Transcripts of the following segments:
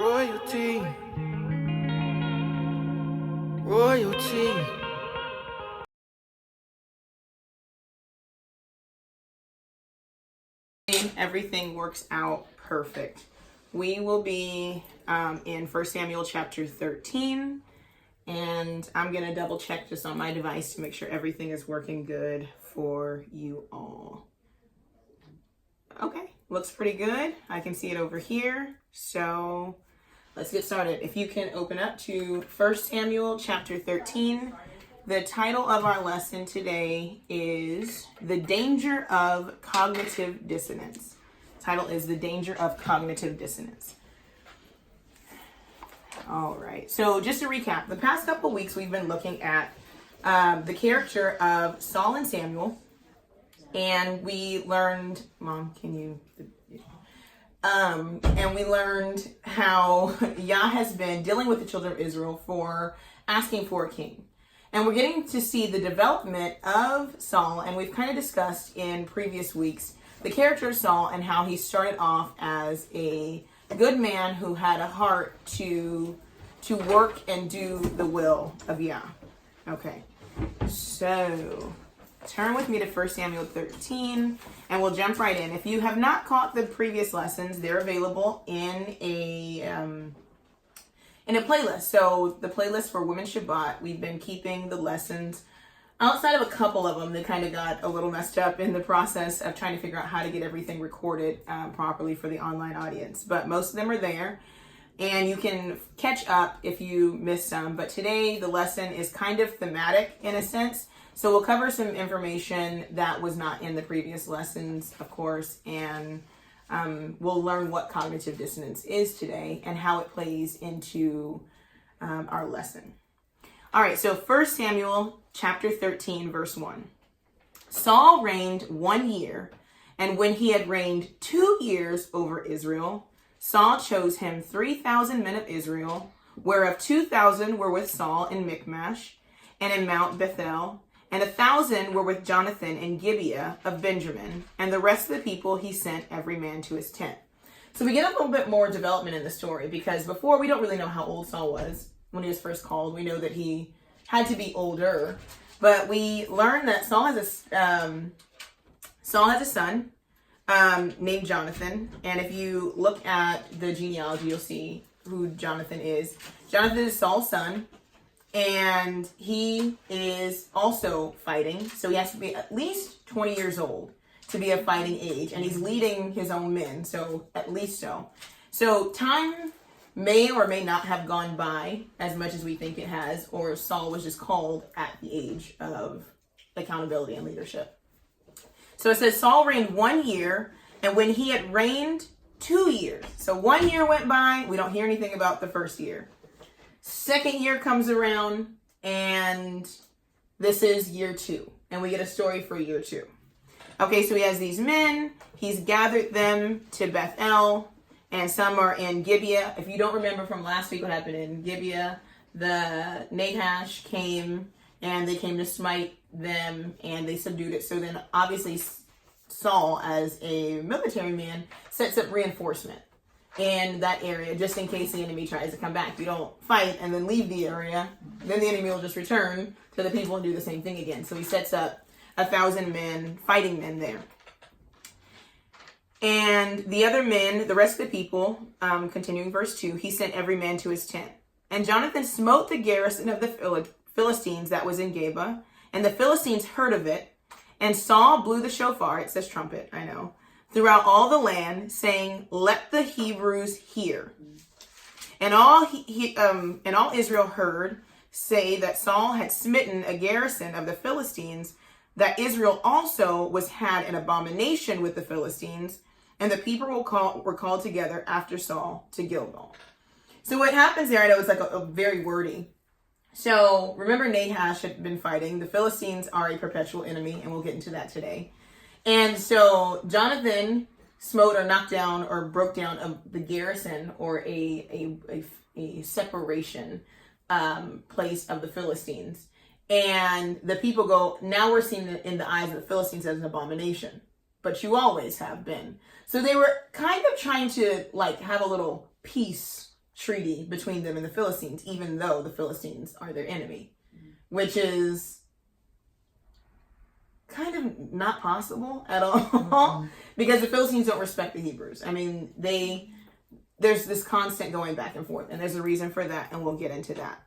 Royalty. Royalty. Everything works out perfect. We will be in 1 Samuel chapter 13, and I'm going to double check just on my device to make sure everything is working good for you all. Okay, looks pretty good. I can see it over here. So let's get started. If you can open up to 1 Samuel chapter 13. The title of our lesson today is The Danger of Cognitive Dissonance. The title is The Danger of Cognitive Dissonance. All right, so just to recap, the past couple weeks we've been looking at the character of Saul and Samuel, and we learned, Mom, can you... and we learned how Yah has been dealing with the children of Israel for asking for a king. And we're getting to see the development of Saul, and we've kind of discussed in previous weeks the character of Saul and how he started off as a good man who had a heart to work and do the will of Yah. Okay, so turn with me to 1 Samuel 13, and we'll jump right in. If you have not caught the previous lessons, they're available in a playlist. So the playlist for Women's Shabbat, we've been keeping the lessons outside of a couple of them. They kind of got a little messed up in the process of trying to figure out how to get everything recorded properly for the online audience. But most of them are there, and you can catch up if you missed some. But today the lesson is kind of thematic in a sense. So we'll cover some information that was not in the previous lessons, of course, and we'll learn what cognitive dissonance is today and how it plays into our lesson. All right, so 1 Samuel chapter 13, verse 1. Saul reigned 1 year, and when he had reigned 2 years over Israel, Saul chose him 3,000 men of Israel, whereof 2,000 were with Saul in Michmash and in Mount Bethel, and 1,000 were with Jonathan in Gibeah of Benjamin, and the rest of the people he sent every man to his tent. So we get a little bit more development in the story, because before we don't really know how old Saul was when he was first called. We know that he had to be older, but we learn that Saul has a son named Jonathan, and if you look at the genealogy, you'll see who Jonathan is. Jonathan is Saul's son. And he is also fighting. So he has to be at least 20 years old to be of fighting age. And he's leading his own men. So at least so. So time may or may not have gone by as much as we think it has. Or Saul was just called at the age of accountability and leadership. So it says Saul reigned 1 year. And when he had reigned 2 years. So 1 year went by. We don't hear anything about the first year. Second year comes around, and this is year 2, and we get a story for year 2. Okay, so he has these men, he's gathered them to Bethel, and some are in Gibeah. If you don't remember from last week what happened in Gibeah, the Nahash came, and they came to smite them, and they subdued it. So then obviously Saul, as a military man, sets up reinforcement in that area, just in case the enemy tries to come back. You don't fight and then leave the area, then the enemy will just return to the people and do the same thing again. So he sets up 1,000 men, fighting men there. And the other men, the rest of the people, continuing verse 2, he sent every man to his tent. And Jonathan smote the garrison of the Philistines that was in Geba, and the Philistines heard of it. And Saul blew the shofar, it says trumpet, I know, throughout all the land, saying, "Let the Hebrews hear." And all Israel heard say that Saul had smitten a garrison of the Philistines, that Israel also had an abomination with the Philistines, and the people were called together after Saul to Gilgal. So what happens there, I know it's like a very wordy. So remember, Nahash had been fighting. The Philistines are a perpetual enemy, and we'll get into that today. And so Jonathan smote or knocked down or broke down the garrison, or a separation place of the Philistines. And the people go, now we're seen in the eyes of the Philistines as an abomination. But you always have been. So they were kind of trying to like have a little peace treaty between them and the Philistines, even though the Philistines are their enemy, which is kind of not possible at all because the Philistines don't respect the Hebrews. I mean, there's this constant going back and forth, and there's a reason for that, and we'll get into that.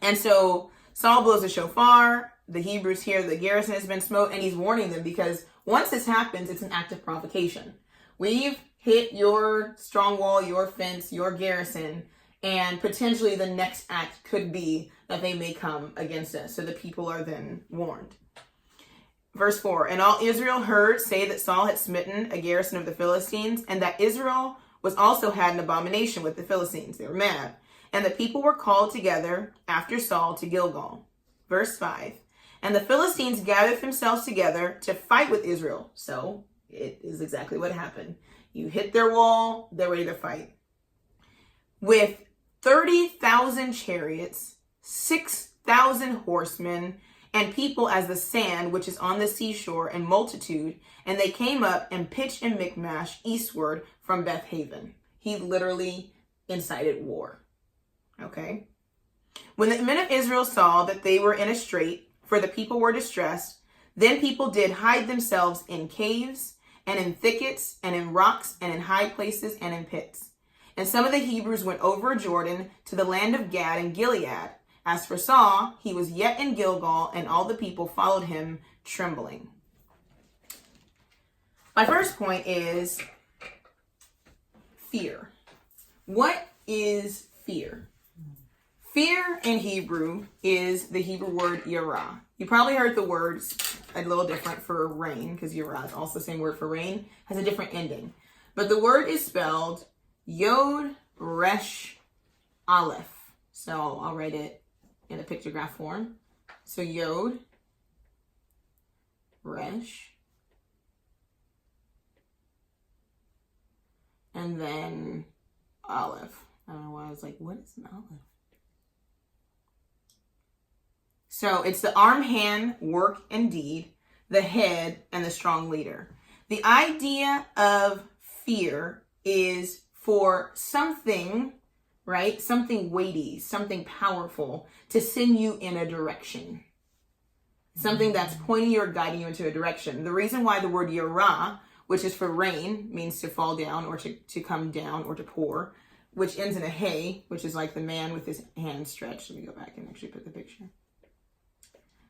And so Saul blows the shofar, the Hebrews hear the garrison has been smote, and he's warning them because once this happens, it's an act of provocation. We've hit your strong wall, your fence, your garrison, and potentially the next act could be that they may come against us. So the people are then warned. Verse 4, and all Israel heard say that Saul had smitten a garrison of the Philistines, and that Israel was also had an abomination with the Philistines. They were mad. And the people were called together after Saul to Gilgal. Verse 5, and the Philistines gathered themselves together to fight with Israel. So it is exactly what happened. You hit their wall, they're ready to fight. With 30,000 chariots, 6,000 horsemen, and people as the sand which is on the seashore in multitude, and they came up and pitched in Michmash eastward from Beth Haven. He literally incited war. Okay? When the men of Israel saw that they were in a strait, for the people were distressed, then people did hide themselves in caves, and in thickets, and in rocks, and in high places, and in pits. And some of the Hebrews went over Jordan to the land of Gad and Gilead. As for Saul, he was yet in Gilgal, and all the people followed him, trembling. My first point is fear. What is fear? Fear in Hebrew is the Hebrew word yirah. You probably heard the words a little different for rain, because yirah is also the same word for rain, has a different ending. But the word is spelled Yod, Resh, Aleph. So I'll write it in a pictograph form. So Yod, Resh, and then Aleph. I don't know why I was like, what is an Aleph? So it's the arm, hand, work, and deed, the head, and the strong leader. The idea of fear is for something, right? Something weighty, something powerful to send you in a direction. Something that's pointing you or guiding you into a direction. The reason why the word yirah, which is for rain, means to fall down or to come down or to pour, which ends in a hey, which is like the man with his hand stretched. Let me go back and actually put the picture.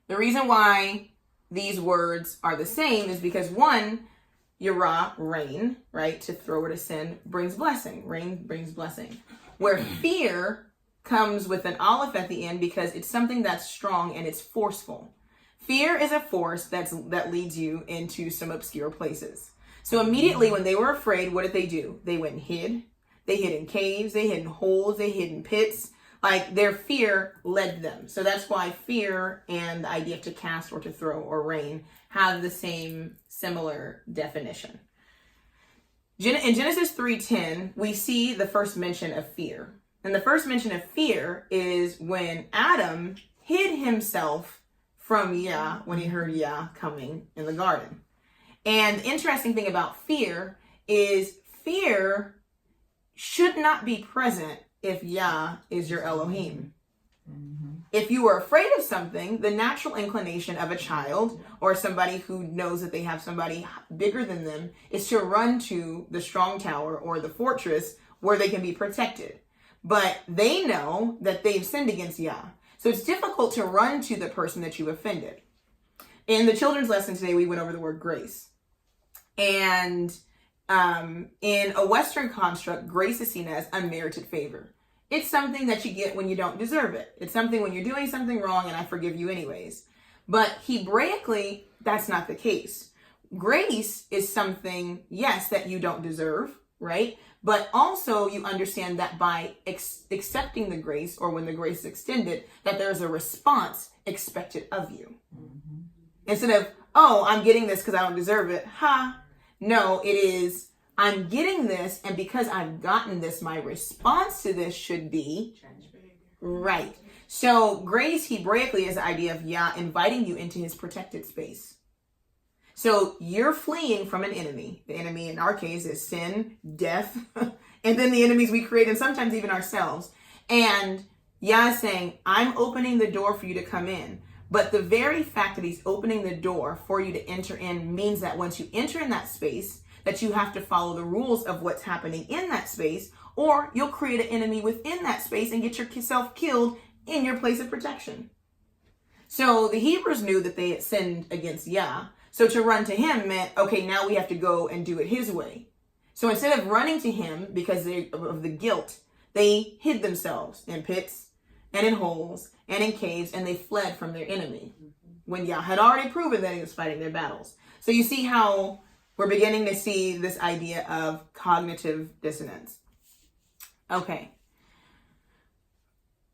The reason why these words are the same is because one, yirah, rain, right, to throw or to send, brings blessing. Rain brings blessing. Where fear comes with an aleph at the end because it's something that's strong and it's forceful. Fear is a force that leads you into some obscure places. So immediately when they were afraid, what did they do? They went and hid. They hid in caves. They hid in holes. They hid in pits. Like their fear led them. So that's why fear and the idea of to cast or to throw or rain have the same similar definition. In Genesis 3:10, we see the first mention of fear. And the first mention of fear is when Adam hid himself from Yah when he heard Yah coming in the garden. And the interesting thing about fear is fear should not be present if Yah is your Elohim. If you are afraid of something, the natural inclination of a child or somebody who knows that they have somebody bigger than them is to run to the strong tower or the fortress where they can be protected. But they know that they've sinned against Yah. So it's difficult to run to the person that you offended. In the children's lesson today, we went over the word grace. And in a Western construct, grace is seen as unmerited favor. It's something that you get when you don't deserve it. It's something when you're doing something wrong and I forgive you anyways. But Hebraically, that's not the case. Grace is something, yes, that you don't deserve, right? But also you understand that by accepting the grace, or when the grace is extended, that there's a response expected of you. Mm-hmm. Instead of, oh, I'm getting this because I don't deserve it. No, it is, I'm getting this, and because I've gotten this, my response to this should be right. So grace Hebraically is the idea of Yah inviting you into his protected space. So you're fleeing from an enemy. The enemy in our case is sin, death, and then the enemies we create, and sometimes even ourselves. And Yah is saying, I'm opening the door for you to come in. But the very fact that he's opening the door for you to enter in means that once you enter in that space, that you have to follow the rules of what's happening in that space, or you'll create an enemy within that space and get yourself killed in your place of protection. So the Hebrews knew that they had sinned against Yah. So to run to him meant, okay, now we have to go and do it his way. So instead of running to him because of the guilt, they hid themselves in pits and in holes and in caves, and they fled from their enemy when Yah had already proven that he was fighting their battles. So you see how we're beginning to see this idea of cognitive dissonance. Okay.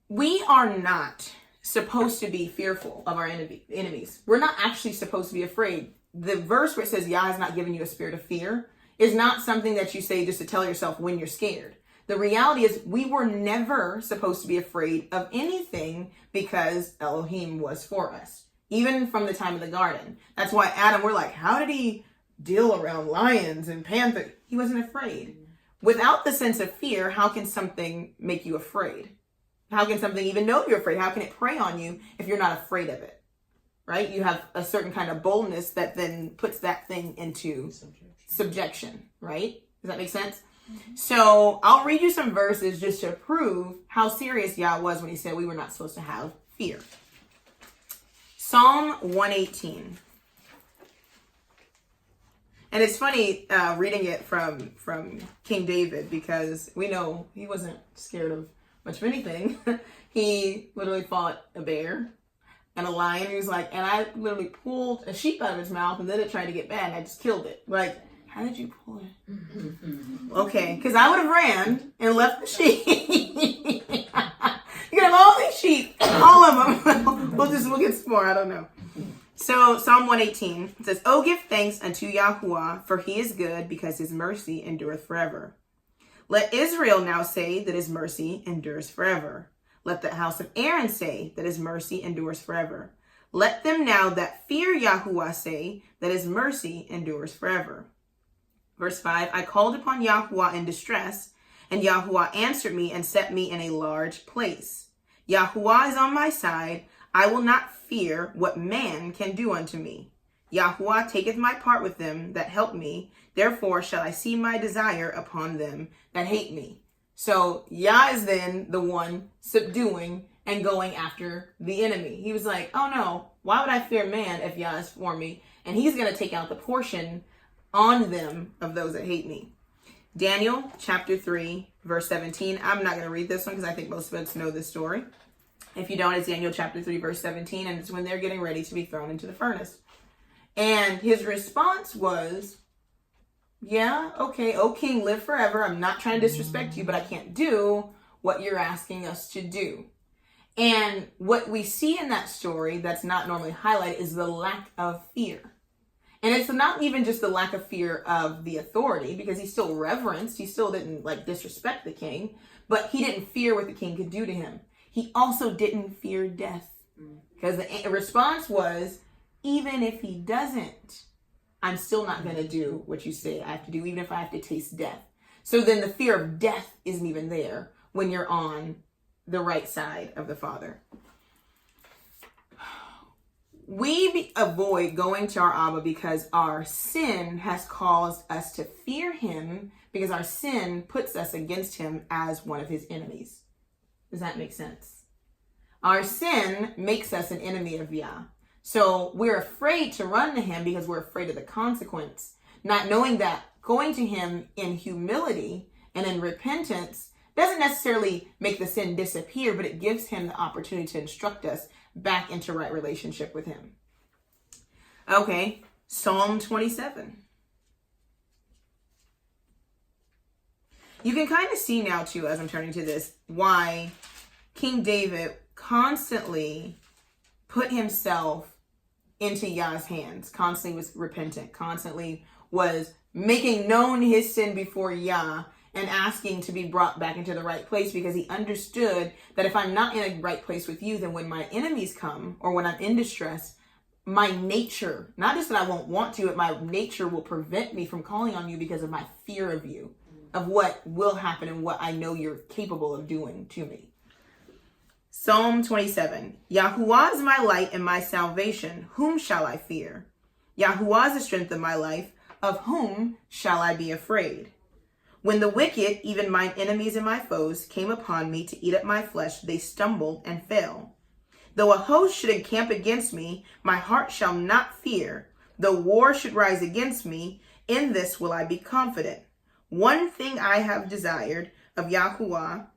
We are not supposed to be fearful of our enemies. We're not actually supposed to be afraid. The verse where it says Yah has not given you a spirit of fear is not something that you say just to tell yourself when you're scared. The reality is we were never supposed to be afraid of anything because Elohim was for us, even from the time of the garden. That's why Adam, we're like, how did he deal around lions and panthers? He wasn't afraid. Without the sense of fear, how can something make you afraid? How can something even know you're afraid? How can it prey on you if you're not afraid of it? Right? You have a certain kind of boldness that then puts that thing into subjection, right? Does that make sense? So I'll read you some verses just to prove how serious Yah was when he said we were not supposed to have fear. Psalm 118. And it's funny reading it from King David, because we know he wasn't scared of much of anything. He literally fought a bear and a lion. He was like, and I literally pulled a sheep out of his mouth, and then it tried to get bad, and I just killed it. Like, how did you pull it? Okay, because I would have ran and left the sheep. You can have all these sheep, all of them. we'll get some more, I don't know. So Psalm 118 says, "Oh, give thanks unto Yahuwah, for he is good, because his mercy endureth forever. Let Israel now say that his mercy endures forever. Let the house of Aaron say that his mercy endures forever. Let them now that fear Yahuwah say that his mercy endures forever." Verse 5, "I called upon Yahuwah in distress, and Yahuwah answered me and set me in a large place. Yahuwah is on my side. I will not fear what man can do unto me. Yahuwah taketh my part with them that help me. Therefore shall I see my desire upon them that hate me." So Yah is then the one subduing and going after the enemy. He was like, oh no, why would I fear man if Yah is for me? And he's going to take out the portion on them of those that hate me. Daniel chapter 3, verse 17. I'm not going to read this one because I think most of us know this story. If you don't, it's Daniel chapter 3, verse 17, and it's when they're getting ready to be thrown into the furnace. And his response was, yeah, okay, O king, live forever. I'm not trying to disrespect you, but I can't do what you're asking us to do. And what we see in that story that's not normally highlighted is the lack of fear. And it's not even just the lack of fear of the authority, because he still reverenced, he still didn't disrespect the king, but he didn't fear what the king could do to him. He also didn't fear death, because the response was, even if he doesn't, I'm still not going to do what you say I have to do, even if I have to taste death. So then the fear of death isn't even there when you're on the right side of the Father. We avoid going to our Abba because our sin has caused us to fear him, because our sin puts us against him as one of his enemies. Does that make sense? Our sin makes us an enemy of Yah. So we're afraid to run to him because we're afraid of the consequence, not knowing that going to him in humility and in repentance doesn't necessarily make the sin disappear, but it gives him the opportunity to instruct us back into right relationship with him. Okay, Psalm 27. You can kind of see now too, as I'm turning to this, why King David constantly put himself into Yah's hands, constantly was repentant, constantly was making known his sin before Yah and asking to be brought back into the right place, because he understood that if I'm not in a right place with you, then when my enemies come or when I'm in distress, my nature, not just that I won't want to, but my nature will prevent me from calling on you because of my fear of you. of what will happen and what I know you're capable of doing to me. Psalm 27. Yahuwah is my light and my salvation. Whom shall I fear? Yahuwah is the strength of my life. Of whom shall I be afraid? When the wicked, even mine enemies and my foes, came upon me to eat up my flesh, they stumbled and fell. Though a host should encamp against me, my heart shall not fear. Though war should rise against me, in this will I be confident. One thing I have desired of Yahuwah.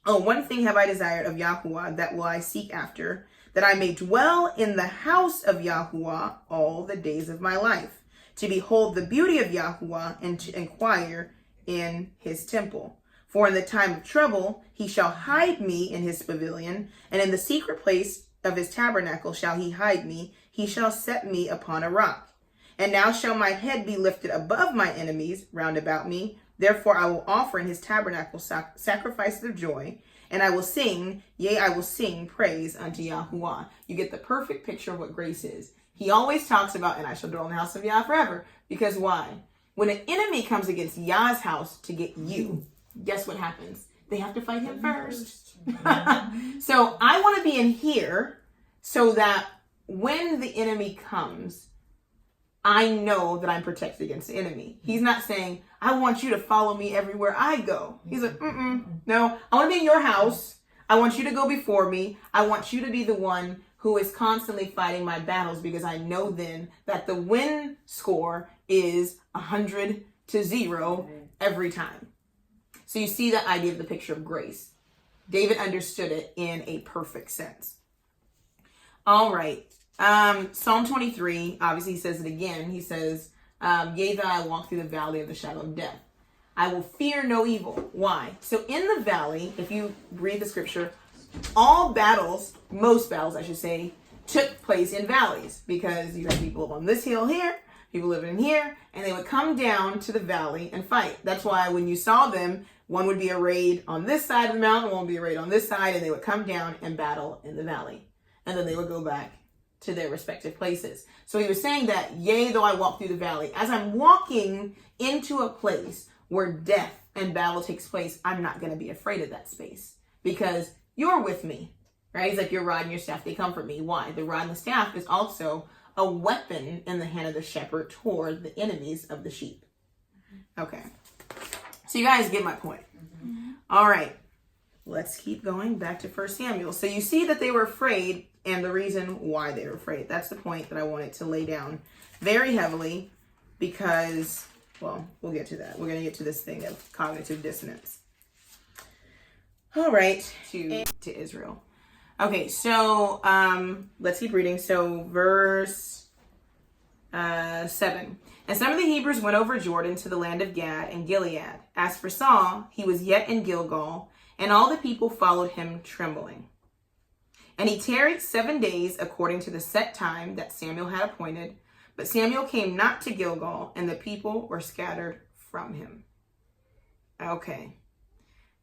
One thing have I desired of Yahuwah, that will I seek after, that I may dwell in the house of Yahuwah all the days of my life, to behold the beauty of Yahuwah and to inquire in his temple. For in the time of trouble he shall hide me in his pavilion, and in the secret place of his tabernacle shall he hide me. He shall set me upon a rock. And now shall my head be lifted above my enemies round about me. Therefore I will offer in his tabernacle sacrifices of joy, and I will sing, yea, I will sing praise unto Yahuwah. You get the perfect picture of what grace is. He always talks about, and I shall dwell in the house of Yah forever. Because why? When an enemy comes against Yah's house to get you, guess what happens? They have to fight him first. So I want to be in here so that when the enemy comes, I know that I'm protected against the enemy. He's not saying, I want you to follow me everywhere I go. He's like, no, I want to be in your house. I want you to go before me. I want you to be the one who is constantly fighting my battles, because I know then that the win score is 100-0 every time. So you see that idea of the picture of grace. David understood it in a perfect sense. All right. Psalm 23, obviously he says it again. He says, yea, though I walk through the valley of the shadow of death, I will fear no evil. Why? So in the valley, if you read the scripture, all battles, most battles I should say, took place in valleys, because you had people on this hill here, people living in here, and they would come down to the valley and fight. That's why when you saw them, one would be arrayed on this side of the mountain, one would be arrayed on this side, and they would come down and battle in the valley. And then they would go back to their respective places. So he was saying that, yea, though I walk through the valley, as I'm walking into a place where death and battle takes place, I'm not going to be afraid of that space, because you're with me, right? He's like, your rod and your staff, they comfort me. Why? The rod and the staff is also a weapon in the hand of the shepherd toward the enemies of the sheep. Okay. So you guys get my point. All right. Let's keep going back to 1 Samuel. So you see that they were afraid, and the reason why they were afraid. That's the point that I wanted to lay down very heavily, because, well, we'll get to that. We're going to get to this thing of cognitive dissonance. All right. To Israel. Okay, so let's keep reading. So verse 7. And some of the Hebrews went over Jordan to the land of Gad and Gilead. As for Saul, he was yet in Gilgal, and all the people followed him trembling. And he tarried 7 days according to the set time that Samuel had appointed. But Samuel came not to Gilgal, and the people were scattered from him. Okay.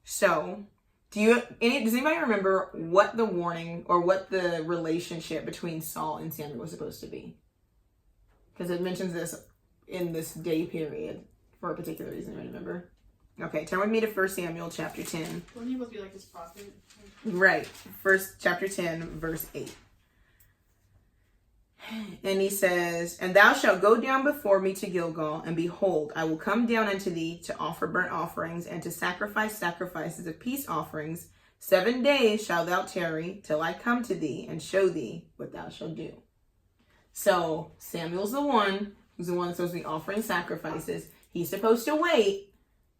So, does anybody remember what the warning or what the relationship between Saul and Samuel was supposed to be? Because it mentions this in this day period for a particular reason. I remember. Okay, turn with me to 1 Samuel chapter 10. Wasn't he supposed to be like his prophet? Right. First chapter 10, verse 8. And he says, and thou shalt go down before me to Gilgal, and behold, I will come down unto thee to offer burnt offerings and to sacrifice sacrifices of peace offerings. 7 days shalt thou tarry till I come to thee and show thee what thou shalt do. So Samuel's the one who's the one that's supposed to be offering sacrifices. He's supposed to wait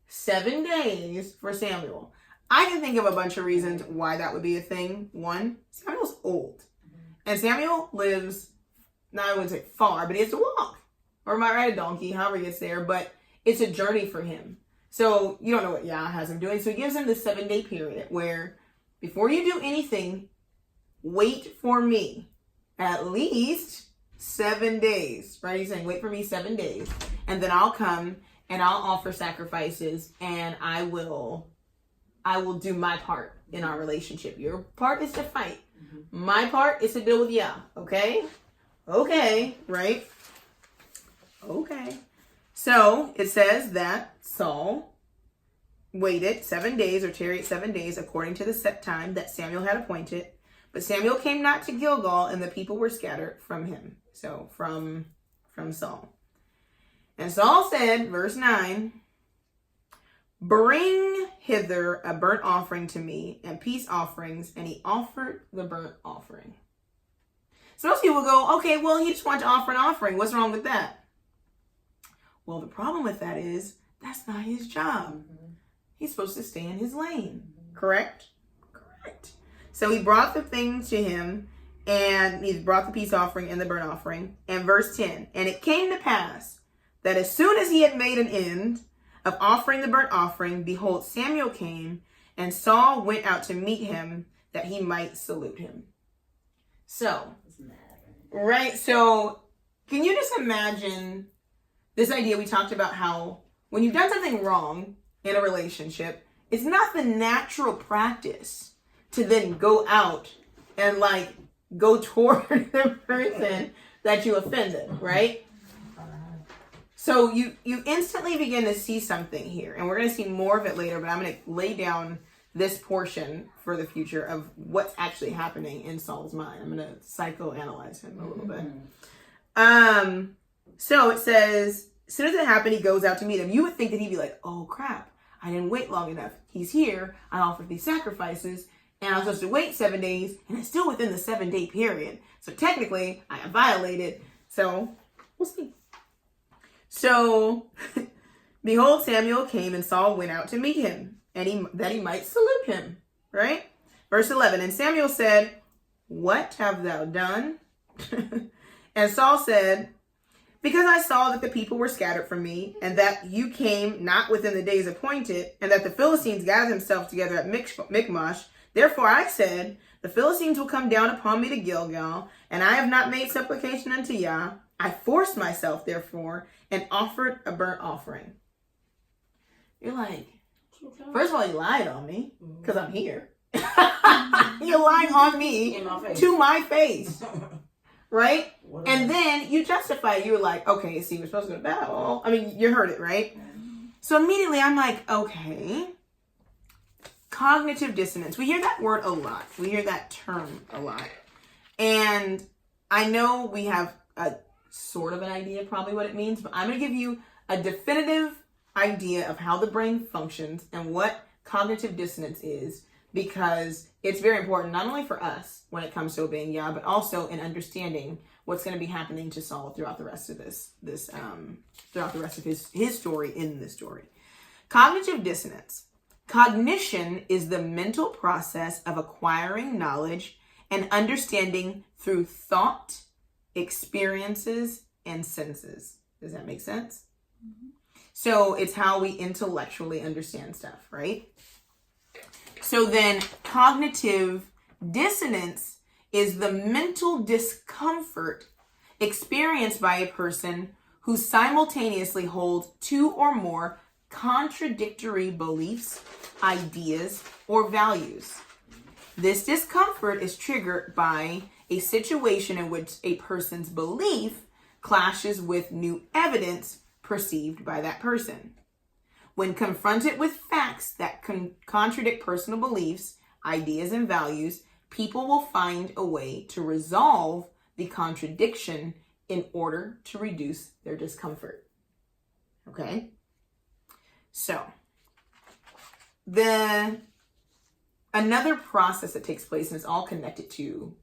7 days for Samuel. I can think of a bunch of reasons why that would be a thing. One, Samuel's old. And Samuel lives, now I wouldn't say far, but he has to walk. Or might ride a donkey, however he gets there. But it's a journey for him. So you don't know what Yah has him doing. So he gives him this 7 day period where before you do anything, wait for me at least 7 days. Right? He's saying, wait for me 7 days. And then I'll come and I'll offer sacrifices, and I will do my part in our relationship. Your part is to fight. My part is to deal with Yah. Okay? Okay. Right? Okay. So it says that Saul waited 7 days or tarried 7 days according to the set time that Samuel had appointed. But Samuel came not to Gilgal, and the people were scattered from him. So from Saul. And Saul said, verse 9, bring hither a burnt offering to me and peace offerings. And he offered the burnt offering. So most people go, okay, well, he just wanted to offer an offering. What's wrong with that? Well, the problem with that is that's not his job. He's supposed to stay in his lane. Correct? Correct. So he brought the things to him, and he brought the peace offering and the burnt offering. And verse 10, and it came to pass that as soon as he had made an end of offering the burnt offering, behold, Samuel came, and Saul went out to meet him that he might salute him. So, right, so can you just imagine this idea? We talked about how when you've done something wrong in a relationship, it's not the natural practice to then go out and like go toward the person that you offended, right? So you instantly begin to see something here, and we're going to see more of it later, but I'm going to lay down this portion for the future of what's actually happening in Saul's mind. I'm going to psychoanalyze him a little bit. So it says, as soon as it happened, he goes out to meet him. You would think that he'd be like, oh crap, I didn't wait long enough. He's here. I offered these sacrifices, and I'm supposed to wait 7 days, and it's still within the 7-day period. So technically, I have violated. So we'll see. So, behold, Samuel came, and Saul went out to meet him, and that he might salute him, right? Verse 11, and Samuel said, what have thou done? And Saul said, because I saw that the people were scattered from me, and that you came not within the days appointed, and that the Philistines gathered themselves together at Michmash, therefore I said, the Philistines will come down upon me to Gilgal, and I have not made supplication unto Yah. I forced myself, therefore, and offered a burnt offering. You're like, first of all, you lied on me, because I'm here. You're lying on me to my face. Right? And then you justify it. You were like, okay, see, we're supposed to go to battle. I mean, you heard it, right? So immediately I'm like, okay. Cognitive dissonance. We hear that word a lot. We hear that term a lot. And I know we have a sort of an idea probably what it means, but I'm going to give you a definitive idea of how the brain functions and what cognitive dissonance is, because it's very important not only for us when it comes to obeying Yah, but also in understanding what's going to be happening to Saul throughout the rest of throughout the rest of his story in this story. Cognitive dissonance. Cognition is the mental process of acquiring knowledge and understanding through thought, experiences, and senses. Does that make sense? Mm-hmm. So it's how we intellectually understand stuff, right? So then cognitive dissonance is the mental discomfort experienced by a person who simultaneously holds two or more contradictory beliefs, ideas, or values. This discomfort is triggered by a situation in which a person's belief clashes with new evidence perceived by that person. When confronted with facts that contradict personal beliefs, ideas, and values, people will find a way to resolve the contradiction in order to reduce their discomfort. Okay? So, another process that takes place, and it's all connected to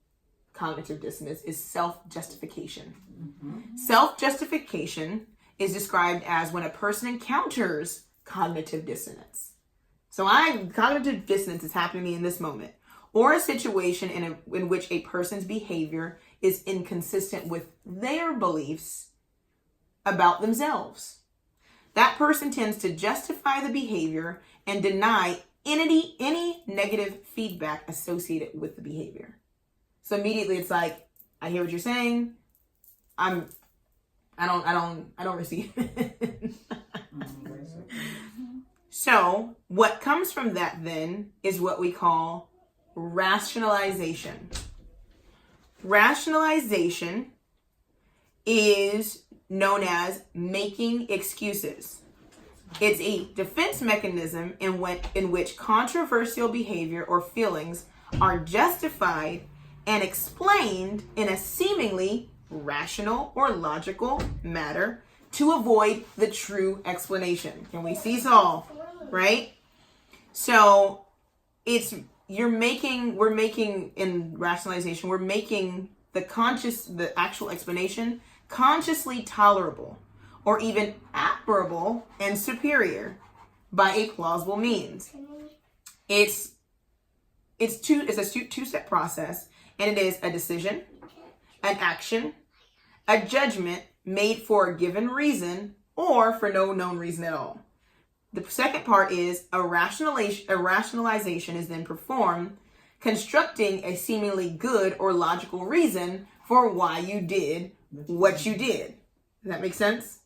cognitive dissonance, is self-justification. Mm-hmm. Self-justification is described as when a person encounters cognitive dissonance. So cognitive dissonance is happening to me in this moment, or a situation in which a person's behavior is inconsistent with their beliefs about themselves. That person tends to justify the behavior and deny any negative feedback associated with the behavior. So immediately it's like, I hear what you're saying. I don't receive it. So what comes from that then is what we call rationalization. Rationalization is known as making excuses. It's a defense mechanism in which controversial behavior or feelings are justified and explained in a seemingly rational or logical manner to avoid the true explanation. Can we see Saul? Right? So we're making in rationalization, we're making the actual explanation consciously tolerable or even admirable and superior by a plausible means. It's a two-step process, and it is a decision, an action, a judgment made for a given reason or for no known reason at all. The second part is a rationalization is then performed, constructing a seemingly good or logical reason for why you did what you did. Does that make sense?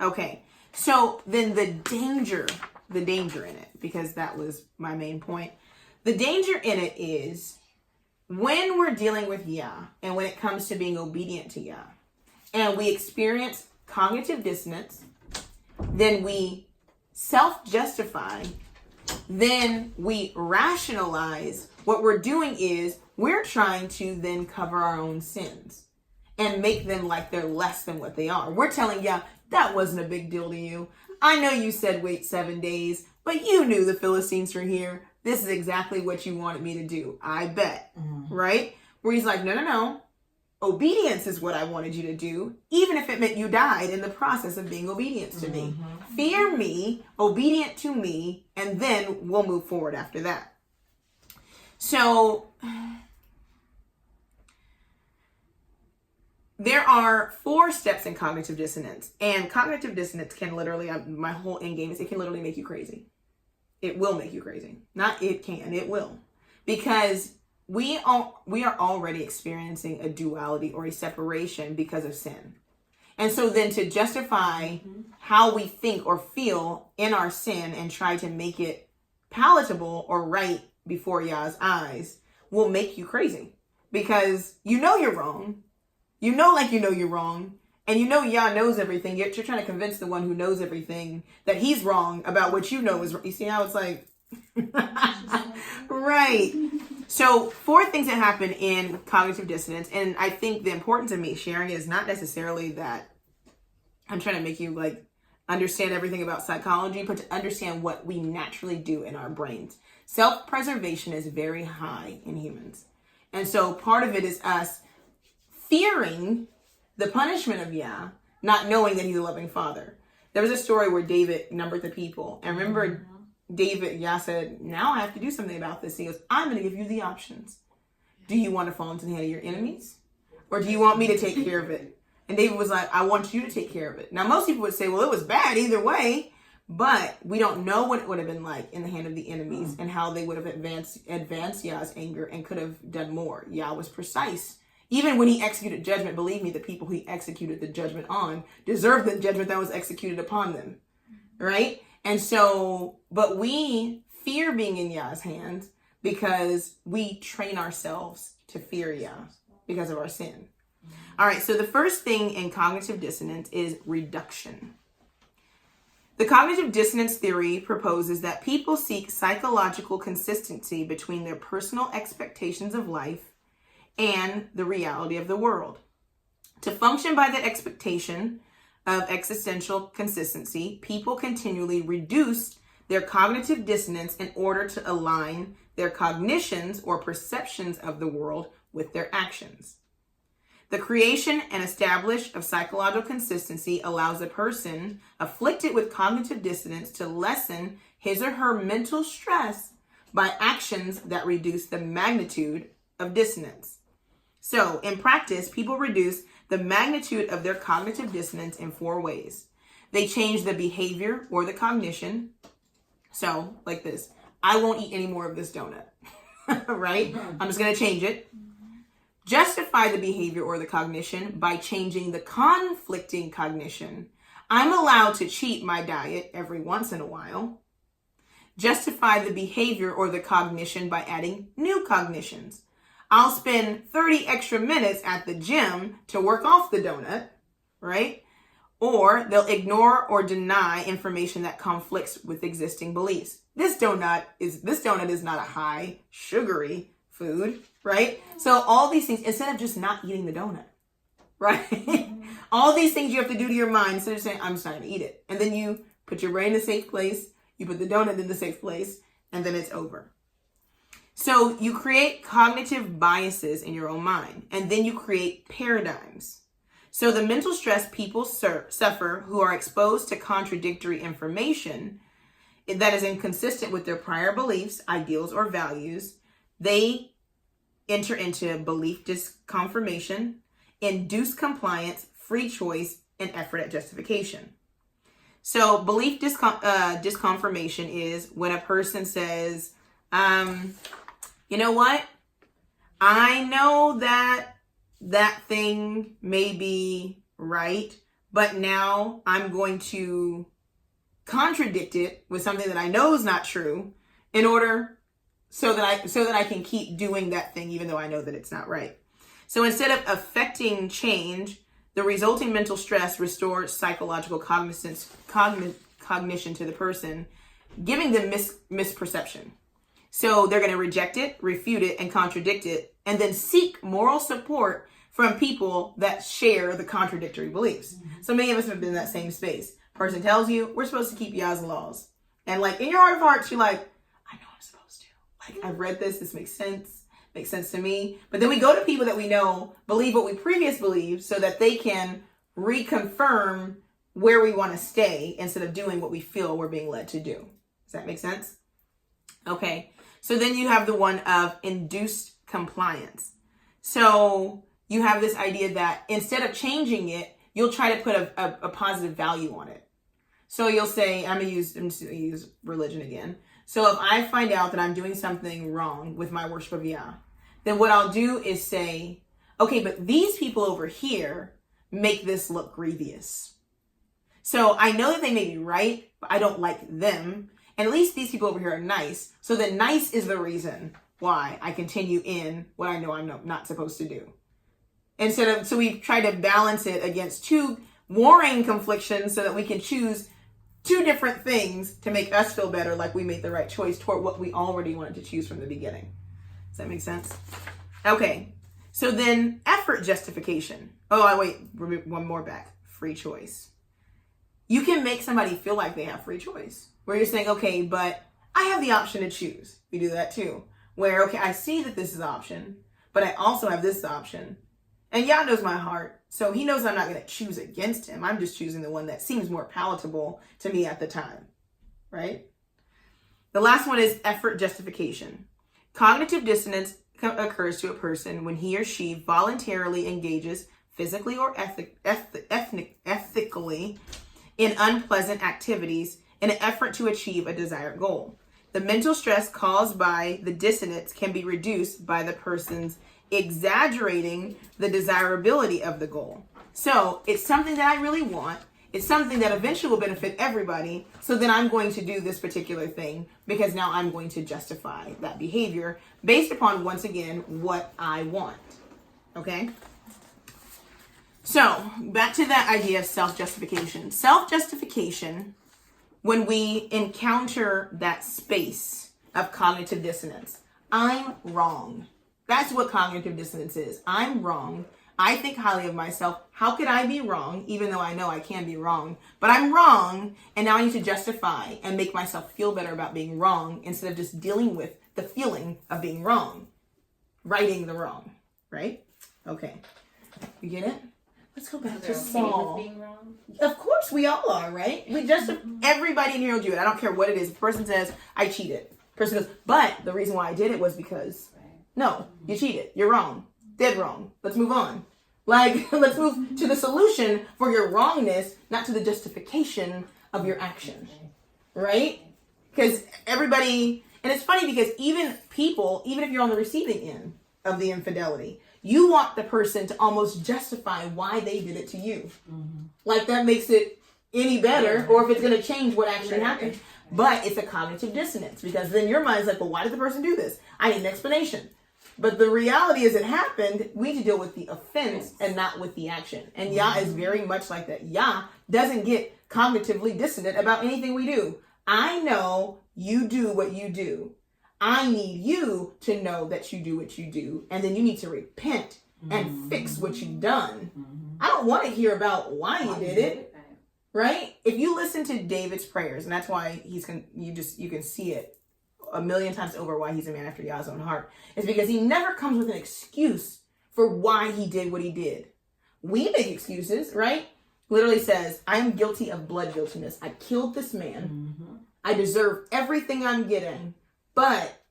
Okay. So then the danger in it, because that was my main point. The danger in it is when we're dealing with Yah and when it comes to being obedient to Yah and we experience cognitive dissonance, then we self-justify, then we rationalize. What we're doing is we're trying to then cover our own sins and make them like they're less than what they are. We're telling Yah, that wasn't a big deal to you. I know you said wait 7 days, but you knew the Philistines were here. This is exactly what you wanted me to do. I bet. Mm-hmm. Right? Where he's like, no. Obedience is what I wanted you to do, even if it meant you died in the process of being obedient to me. Fear me, obedient to me, and then we'll move forward after that. So there are 4 steps in cognitive dissonance, and cognitive dissonance can literally, my whole end game is it can literally make you crazy. It will make you crazy. Not it can, it will. Because we are already experiencing a duality or a separation because of sin. And so then to justify how we think or feel in our sin and try to make it palatable or right before Yah's eyes will make you crazy. Because you know you're wrong. You know you're wrong. And you know Yah knows everything. Yet you're trying to convince the one who knows everything that he's wrong about what you know is right. You see how it's like... Right. So 4 things that happen in cognitive dissonance, and I think the importance of me sharing it is not necessarily that I'm trying to make you like understand everything about psychology, but to understand what we naturally do in our brains. Self-preservation is very high in humans. And so part of it is us fearing the punishment of Yah, not knowing that he's a loving father. There was a story where David numbered the people, and remember David, Yah said, now I have to do something about this. He goes, I'm going to give you the options. Do you want to fall into the hand of your enemies? Or do you want me to take care of it? And David was like, I want you to take care of it. Now, most people would say, well, it was bad either way. But we don't know what it would have been like in the hand of the enemies and how they would have advanced Yah's anger and could have done more. Yah was precise. Even when he executed judgment, believe me, the people he executed the judgment on deserved the judgment that was executed upon them. Right? And so, but we fear being in Yah's hands because we train ourselves to fear Yah because of our sin. All right, so the first thing in cognitive dissonance is reduction. The cognitive dissonance theory proposes that people seek psychological consistency between their personal expectations of life and the reality of the world. To function by that expectation of existential consistency, people continually reduce their cognitive dissonance in order to align their cognitions or perceptions of the world with their actions. The creation and establishment of psychological consistency allows a person afflicted with cognitive dissonance to lessen his or her mental stress by actions that reduce the magnitude of dissonance. So, in practice, people reduce the magnitude of their cognitive dissonance in 4 ways. They change the behavior or the cognition. So, like this, I won't eat any more of this donut, right? I'm just going to change it. Justify the behavior or the cognition by changing the conflicting cognition. I'm allowed to cheat my diet every once in a while. Justify the behavior or the cognition by adding new cognitions. I'll spend 30 extra minutes at the gym to work off the donut, right? Or they'll ignore or deny information that conflicts with existing beliefs. This donut is not a high sugary food, right? So all these things, instead of just not eating the donut, right? All these things you have to do to your mind instead of saying, I'm just not going to eat it. And then you put your brain in a safe place, you put the donut in the safe place, and then it's over. So you create cognitive biases in your own mind, and then you create paradigms. So the mental stress people suffer who are exposed to contradictory information that is inconsistent with their prior beliefs, ideals, or values, they enter into belief disconfirmation, induced compliance, free choice, and effort at justification. So belief disconfirmation is when a person says, you know what? I know that thing may be right, but now I'm going to contradict it with something that I know is not true in order so that I can keep doing that thing even though I know that it's not right. So instead of affecting change, the resulting mental stress restores psychological cognition to the person, giving them misperception. So they're going to reject it, refute it, and contradict it, and then seek moral support from people that share the contradictory beliefs. So many of us have been in that same space. Person tells you, we're supposed to keep Yah's laws. And like in your heart of hearts, you're like, I know I'm supposed to. Like, I've read this makes sense to me. But then we go to people that we know believe what we previously believed so that they can reconfirm where we want to stay instead of doing what we feel we're being led to do. Does that make sense? Okay. So then you have the one of induced compliance. So you have this idea that instead of changing it, you'll try to put a positive value on it. So you'll say, I'm going to use religion again. So if I find out that I'm doing something wrong with my worship of Yah, then what I'll do is say, okay, but these people over here make this look grievous. So I know that they may be right, but I don't like them. And at least these people over here are nice. So the nice is the reason why I continue in what I know I'm not supposed to do. So we've tried to balance it against two warring conflictions so that we can choose two different things to make us feel better, like we made the right choice toward what we already wanted to choose from the beginning. Does that make sense? Okay. So then effort justification. Oh, wait, one more back. Free choice. You can make somebody feel like they have free choice, where you're saying, okay, but I have the option to choose. We do that too. Where, okay, I see that this is an option, but I also have this option. And Yah knows my heart, so he knows I'm not going to choose against him. I'm just choosing the one that seems more palatable to me at the time, right? The last one is effort justification. Cognitive dissonance occurs to a person when he or she voluntarily engages physically or ethically in unpleasant activities in an effort to achieve a desired goal. The mental stress caused by the dissonance can be reduced by the person's exaggerating the desirability of the goal. So it's something that I really want. It's something that eventually will benefit everybody. So then I'm going to do this particular thing because now I'm going to justify that behavior based upon, once again, what I want. Okay? So back to that idea of self-justification. Self-justification, when we encounter that space of cognitive dissonance, I'm wrong. That's what cognitive dissonance is. I'm wrong. I think highly of myself. How could I be wrong, even though I know I can be wrong? But I'm wrong, and now I need to justify and make myself feel better about being wrong instead of just dealing with the feeling of being wrong. Righting the wrong, right? Okay. You get it? Let's go back to Saul. Being wrong? Of course we all are, right? Everybody in here will do it. I don't care what it is. If a person says, I cheated. The person goes, but the reason why I did it was because... No, you cheated. You're wrong. Dead wrong. Let's move on. Let's move to the solution for your wrongness, not to the justification of your action. Right? Because everybody, and it's funny because even if you're on the receiving end of the infidelity, you want the person to almost justify why they did it to you. Mm-hmm. Like that makes it any better, or if it's going to change what actually happened. But it's a cognitive dissonance because then your mind's like, well, why did the person do this? I need an explanation. But the reality is it happened. We need to deal with the offense and not with the action. And Yah is very much like that. Yah doesn't get cognitively dissonant about anything we do. I know you do what you do. I need you to know that you do what you do. And then you need to repent and fix what you've done. I don't want to hear about why you did it. Right? If you listen to David's prayers, and that's why you can see it a million times over why he's a man after Yah's own heart, is because he never comes with an excuse for why he did what he did. We make excuses, right? Literally says, I am guilty of blood guiltiness. I killed this man. I deserve everything I'm getting, but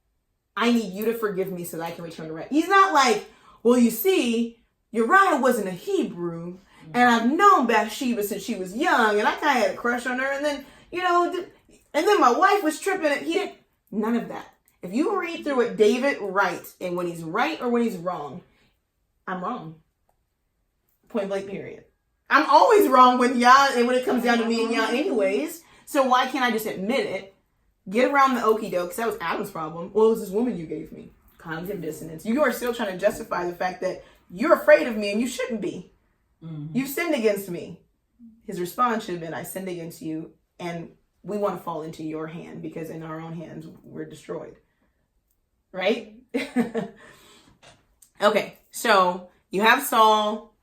I need you to forgive me so that I can return to right. He's not like, well, you see, Uriah wasn't a Hebrew, and I've known Bathsheba since she was young, and I kind of had a crush on her, and then, and then my wife was tripping, and he didn't, none of that. If you read through what David writes, and when he's right or when he's wrong, I'm wrong. Point blank, period. I'm always wrong when it comes down to me and Yah anyways, so why can't I just admit it, get around the okie doke, because that was Adam's problem. Well, it was this woman you gave me. Cognitive dissonance. You are still trying to justify the fact that you're afraid of me and you shouldn't be. You've sinned against me. His response should have been, I sinned against you, and we want to fall into your hand because in our own hands, we're destroyed. Right? Okay, so you have Saul.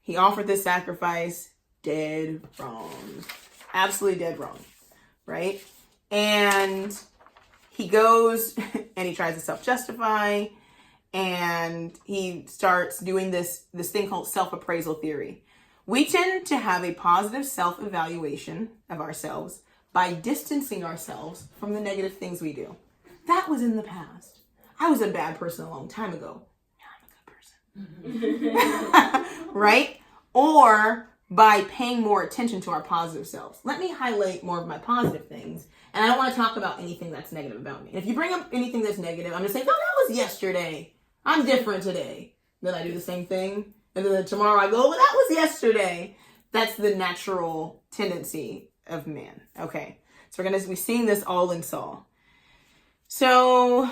He offered this sacrifice. Dead wrong. Absolutely dead wrong. Right? And he goes and he tries to self-justify, and he starts doing this thing called self-appraisal theory. We tend to have a positive self-evaluation of ourselves by distancing ourselves from the negative things we do. That was in the past. I was a bad person a long time ago. Now I'm a good person. Right? Or by paying more attention to our positive selves. Let me highlight more of my positive things. And I don't want to talk about anything that's negative about me. If you bring up anything that's negative, I'm just saying, no, that was yesterday. I'm different today. Then I do the same thing. And then tomorrow I go, well, that was yesterday. That's the natural tendency of man. Okay. So we're seeing this all in Saul. So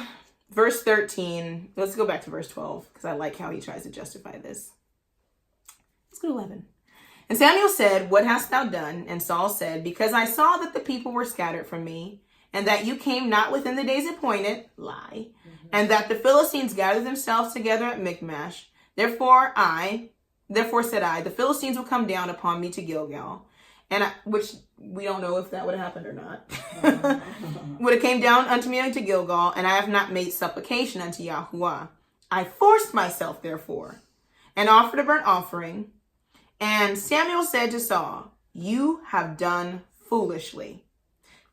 verse 13, let's go back to verse 12 because I like how he tries to justify this. Let's go to 11. And Samuel said, what hast thou done? And Saul said, because I saw that the people were scattered from me, and that you came not within the days appointed, lie, and that the Philistines gathered themselves together at Michmash. Therefore said I, the Philistines will come down upon me to Gilgal, which we don't know if that would have happened or not. Would have came down unto me unto Gilgal, and I have not made supplication unto Yahuwah. I forced myself, therefore, and offered a burnt offering. And Samuel said to Saul, you have done foolishly.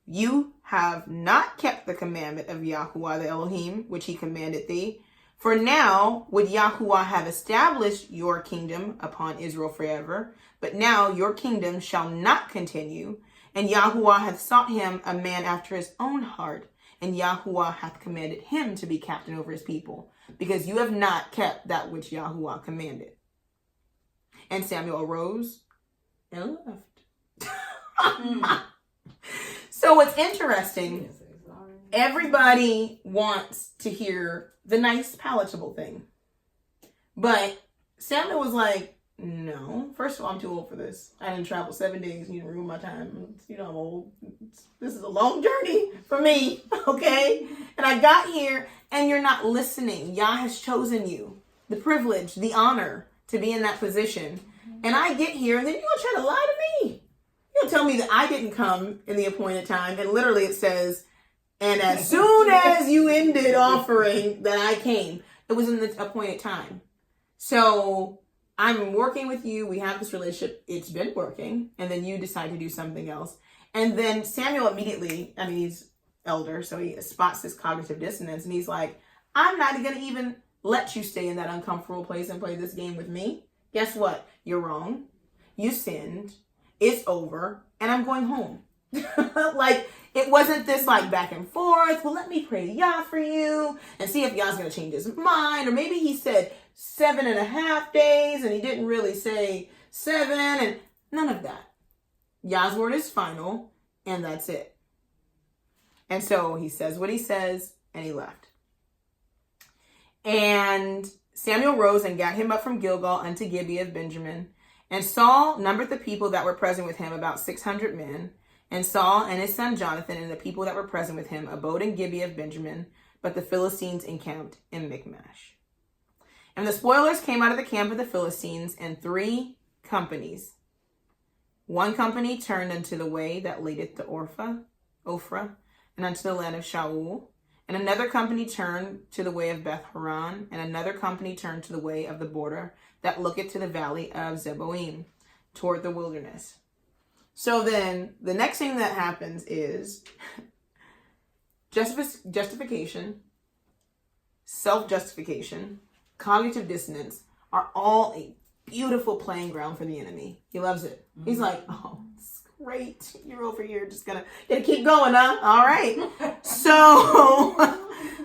You have not kept the commandment of Yahuwah the Elohim, which he commanded thee. For now would Yahuwah have established your kingdom upon Israel forever. But now your kingdom shall not continue. And Yahuwah hath sought him a man after his own heart. And Yahuwah hath commanded him to be captain over his people. Because you have not kept that which Yahuwah commanded. And Samuel arose and left. So what's interesting, everybody wants to hear the nice, palatable thing. But Samuel was like, no, first of all, I'm too old for this. I didn't travel 7 days. You didn't ruin my time. I'm old. This is a long journey for me, okay? And I got here and you're not listening. Yah has chosen you, the privilege, the honor to be in that position. And I get here and then you're going to try to lie to me. You'll tell me that I didn't come in the appointed time. And literally it says, and as soon as you ended offering that I came, it was in the appointed time. So I'm working with you. We have this relationship. It's been working. And then you decide to do something else. And then Samuel immediately, he's elder, so he spots this cognitive dissonance. And he's like, I'm not going to even let you stay in that uncomfortable place and play this game with me. Guess what? You're wrong. You sinned. It's over. And I'm going home. Like, it wasn't this like back and forth. Well, let me pray to Yah for you and see if Yah's going to change his mind. Or maybe he said 7.5 days and he didn't really say 7 and none of that. Yah's word is final and that's it. And so he says what he says and he left. And Samuel rose and got him up from Gilgal unto Gibeah of Benjamin. And Saul numbered the people that were present with him, about 600 men. And Saul and his son Jonathan and the people that were present with him abode in Gibeah of Benjamin, but the Philistines encamped in Michmash. And the spoilers came out of the camp of the Philistines in 3 companies. One company turned unto the way that leadeth to Ophrah, and unto the land of Shaul. And another company turned to the way of Beth Horon, and another company turned to the way of the border that looketh to the valley of Zeboim, toward the wilderness. So then, the next thing that happens is justification, self-justification, cognitive dissonance are all a beautiful playing ground for the enemy. He loves it. He's like, oh, it's great. You're over here just gonna keep going, huh? All right. So,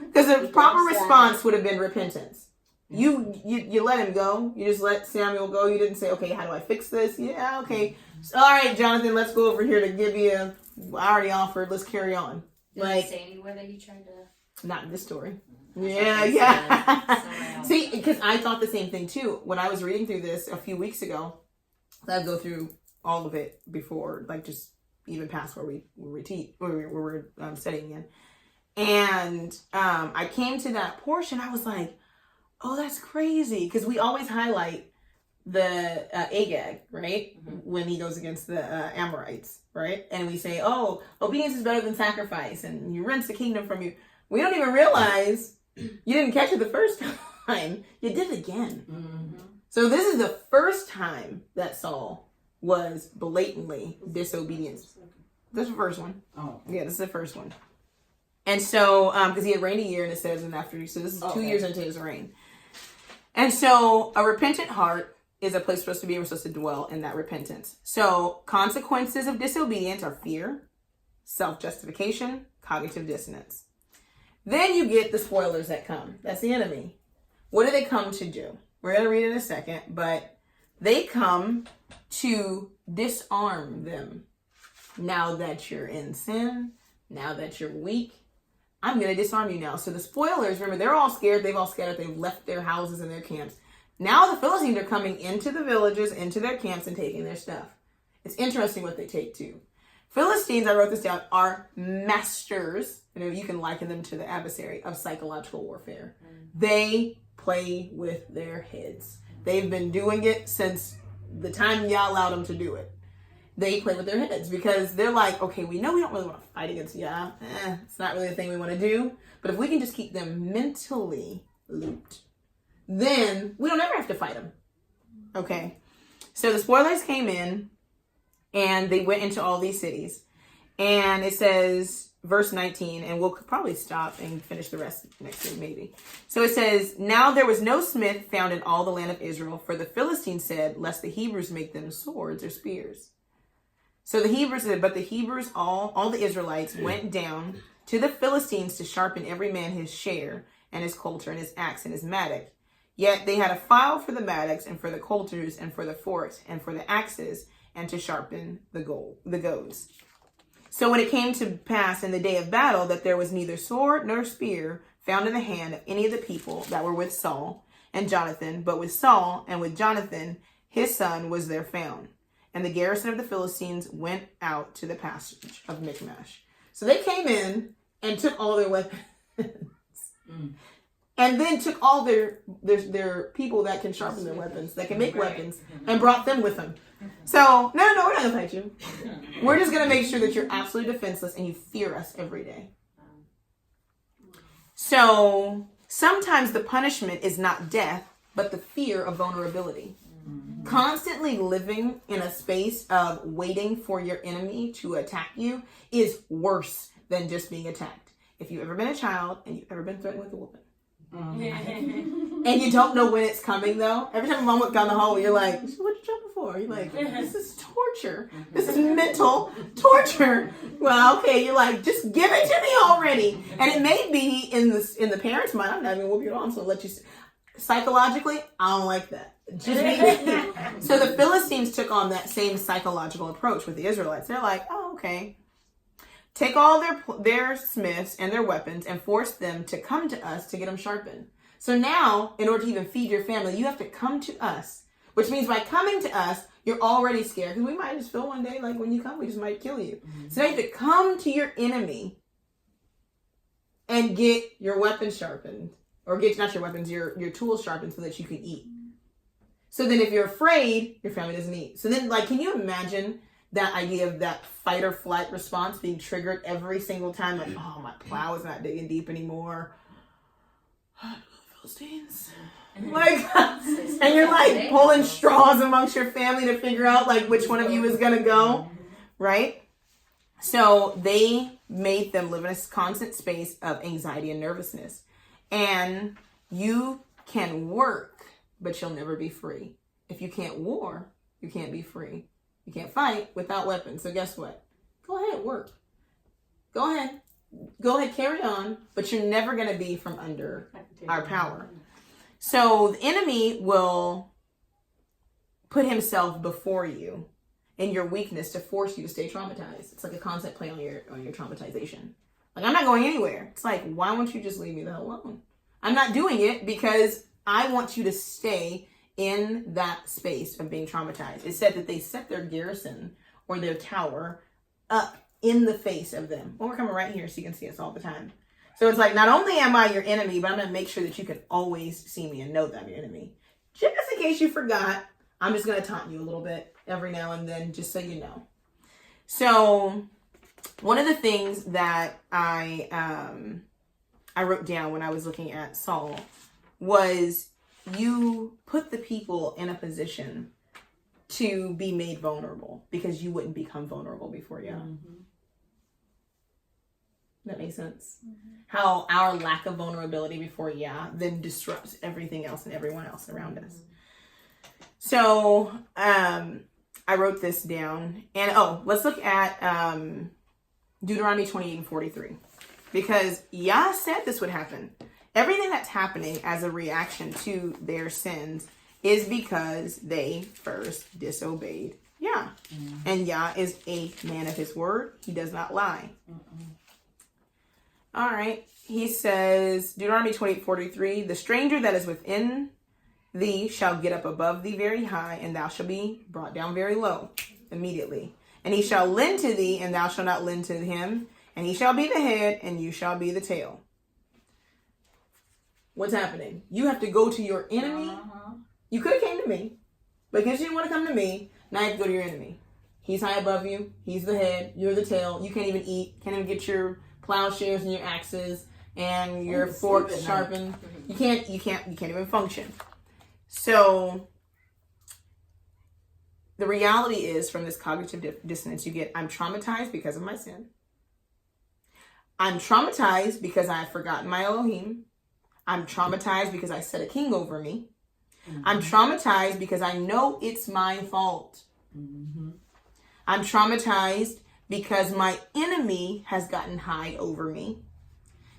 because the proper response would have been repentance. You let him go. You just let Samuel go. You didn't say, okay, how do I fix this? Yeah, okay. All right, Jonathan, let's go over here to Gibeah. I already offered. Let's carry on. Did he say anywhere that he tried to? Not in this story. Yeah. See, because I thought the same thing too. When I was reading through this a few weeks ago, I'd go through all of it before, like just even past where we were studying in. And I came to that portion. I was like, oh, that's crazy. Because we always highlight the Agag, right? Mm-hmm. When he goes against the Amorites, right? And we say, oh, obedience is better than sacrifice. And you rinse the kingdom from you. We don't even realize you didn't catch it the first time. You did it again. Mm-hmm. So this is the first time that Saul was blatantly disobedient. This is the first one. Oh. Yeah, this is the first one. And so, because he had reigned a year, and it says, and after, so this is 2 years into his reign. And so a repentant heart is a place for us to be. We're supposed to dwell in that repentance. So consequences of disobedience are fear, self-justification, cognitive dissonance. Then you get the spoilers that come. That's the enemy. What do they come to do? We're going to read it in a second, but they come to disarm them. Now that you're in sin, now that you're weak, I'm going to disarm you now. So the spoilers, remember, they're all scared. They've all scattered. They've left their houses and their camps. Now the Philistines are coming into the villages, into their camps, and taking their stuff. It's interesting what they take too. Philistines, I wrote this down, are masters. You can liken them to the adversary of psychological warfare. They play with their heads. They've been doing it since the time Yah allowed them to do it. They play with their heads because they're like, okay, we know we don't really want to fight against Yah. It's not really the thing we want to do. But if we can just keep them mentally looped, then we don't ever have to fight them. Okay. So the spoilers came in and they went into all these cities. And it says, verse 19, and we'll probably stop and finish the rest next week, maybe. So it says, now there was no smith found in all the land of Israel, for the Philistines said, lest the Hebrews make them swords or spears. So the Hebrews said, but the Hebrews, all the Israelites, went down to the Philistines to sharpen every man his share, and his coulter, and his axe, and his mattock. Yet they had a file for the mattocks, and for the coulters, and for the forks, and for the axes, and to sharpen the goads. So when it came to pass in the day of battle that there was neither sword nor spear found in the hand of any of the people that were with Saul and Jonathan, but with Saul and with Jonathan, his son, was there found. And the garrison of the Philistines went out to the passage of Michmash. So they came in and took all their weapons. And then took all their people that can sharpen their weapons, that can make weapons, and brought them with them. So, no, we're not going to fight you. We're just going to make sure that you're absolutely defenseless and you fear us every day. So, sometimes the punishment is not death, but the fear of vulnerability. Constantly living in a space of waiting for your enemy to attack you is worse than just being attacked. If you've ever been a child and you've ever been threatened with a whooping, and you don't know when it's coming, though. Every time Mom walks down the hallway, you're like, what you jumping for? You're like, this is torture. This is mental torture. Well, okay, you're like, just give it to me already. And it may be in the parent's mind, I'm not even whoop your arm, so let you. Psychologically, I don't like that. Just be. So the Philistines took on that same psychological approach with the Israelites. They're like, oh, okay. Take all their smiths and their weapons and force them to come to us to get them sharpened. So now, in order to even feed your family, you have to come to us. Which means by coming to us, you're already scared. Because we might just feel one day, like when you come, we just might kill you. So now you have to come to your enemy and get your weapons sharpened. Or get, not your weapons, your tools sharpened so that you can eat. So then if you're afraid, your family doesn't eat. So then, like, can you imagine that idea of that fight or flight response being triggered every single time? Like, oh, my plow is not digging deep anymore. Philistines. Like, and you're like pulling straws amongst your family to figure out like which one of you is going to go, right? So they made them live in a constant space of anxiety and nervousness. And you can work, but you'll never be free. If you can't war, you can't be free. You can't fight without weapons. So guess what? Go ahead, work. Go ahead, carry on, but you're never going to be from under our power. So the enemy will put himself before you in your weakness to force you to stay traumatized. It's like a constant play on your traumatization. Like, I'm not going anywhere. It's like, why won't you just leave me the hell alone? I'm not doing it because I want you to stay in that space of being traumatized. It said that they set their garrison or their tower up in the face of them. Well, we're coming right here so you can see us all the time. So it's like, not only am I your enemy, but I'm going to make sure that you can always see me and know that I'm your enemy. Just in case you forgot, I'm just going to taunt you a little bit every now and then, just so you know. So one of the things that I wrote down when I was looking at Saul was you put the people in a position to be made vulnerable because you wouldn't become vulnerable before you. Mm-hmm. That makes sense. Mm-hmm. How our lack of vulnerability before then disrupts everything else and everyone else around us. So I wrote this down. And let's look at Deuteronomy 28:43. Because Yah said this would happen. Everything that's happening as a reaction to their sins is because they first disobeyed Yah. Mm-hmm. And Yah is a man of his word. He does not lie. Mm-mm. All right. He says, Deuteronomy 28:43, the stranger that is within thee shall get up above thee very high, and thou shalt be brought down very low immediately. And he shall lend to thee, and thou shalt not lend to him. And he shall be the head, and you shall be the tail. What's happening? You have to go to your enemy. Uh-huh. You could have came to me, but because you didn't want to come to me, now you have to go to your enemy. He's high above you. He's the head. You're the tail. You can't even eat. Can't even get your plowshares and your axes and your forks sharpened. You can't even function. So the reality is, from this cognitive dissonance you get, I'm traumatized because of my sin. I'm traumatized because I have forgotten my Elohim. I'm traumatized because I set a king over me. Mm-hmm. I'm traumatized because I know it's my fault. Mm-hmm. I'm traumatized because my enemy has gotten high over me.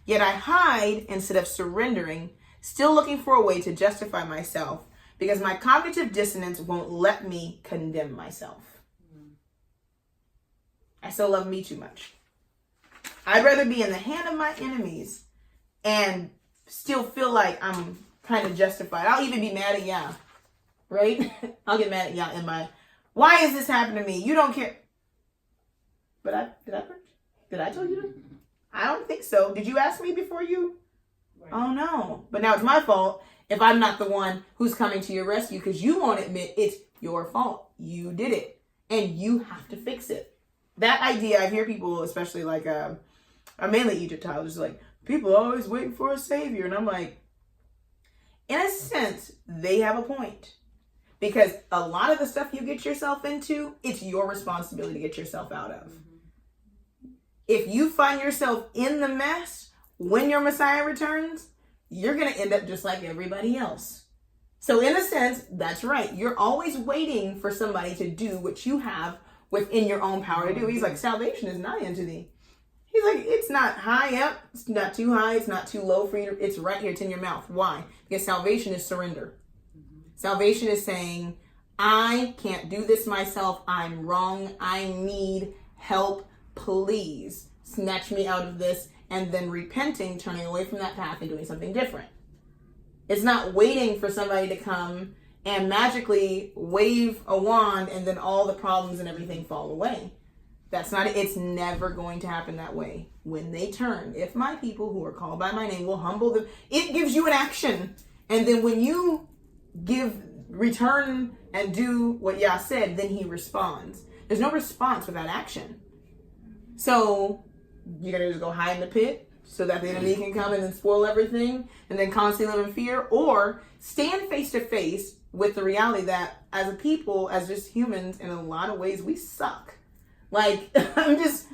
Yet I hide instead of surrendering, still looking for a way to justify myself because my cognitive dissonance won't let me condemn myself. Mm-hmm. I still love me too much. I'd rather be in the hand of my enemies and still feel like I'm kind of justified. I'll even be mad at Yah, right? I'll get mad at Yah in my, why is this happening to me? You don't care. But did I tell you to? I don't think so. Did you ask me before you? Right. Oh no. But now it's my fault if I'm not the one who's coming to your rescue because you won't admit it's your fault. You did it and you have to fix it. That idea, I hear people, especially like, I'm mainly Egyptiles, just like, people are always waiting for a savior. And I'm like, in a sense, they have a point. Because a lot of the stuff you get yourself into, it's your responsibility to get yourself out of. Mm-hmm. If you find yourself in the mess when your Messiah returns, you're going to end up just like everybody else. So in a sense, that's right. You're always waiting for somebody to do what you have within your own power to do. He's like, salvation is nigh unto thee. He's like, it's not high up. It's not too high. It's not too low for you. It's right here. It's in your mouth. Why? Because salvation is surrender. Mm-hmm. Salvation is saying, I can't do this myself. I'm wrong. I need help. Please snatch me out of this. And then repenting, turning away from that path and doing something different. It's not waiting for somebody to come and magically wave a wand and then all the problems and everything fall away. That's not it. It's never going to happen that way. When they turn, if my people who are called by my name will humble them, it gives you an action. And then when you return and do what Yah said, then he responds. There's no response without action. So you're going to just go hide in the pit so that the enemy can come and then spoil everything and then constantly live in fear, or stand face to face with the reality that as a people, as just humans, in a lot of ways, we suck. Like, I know it's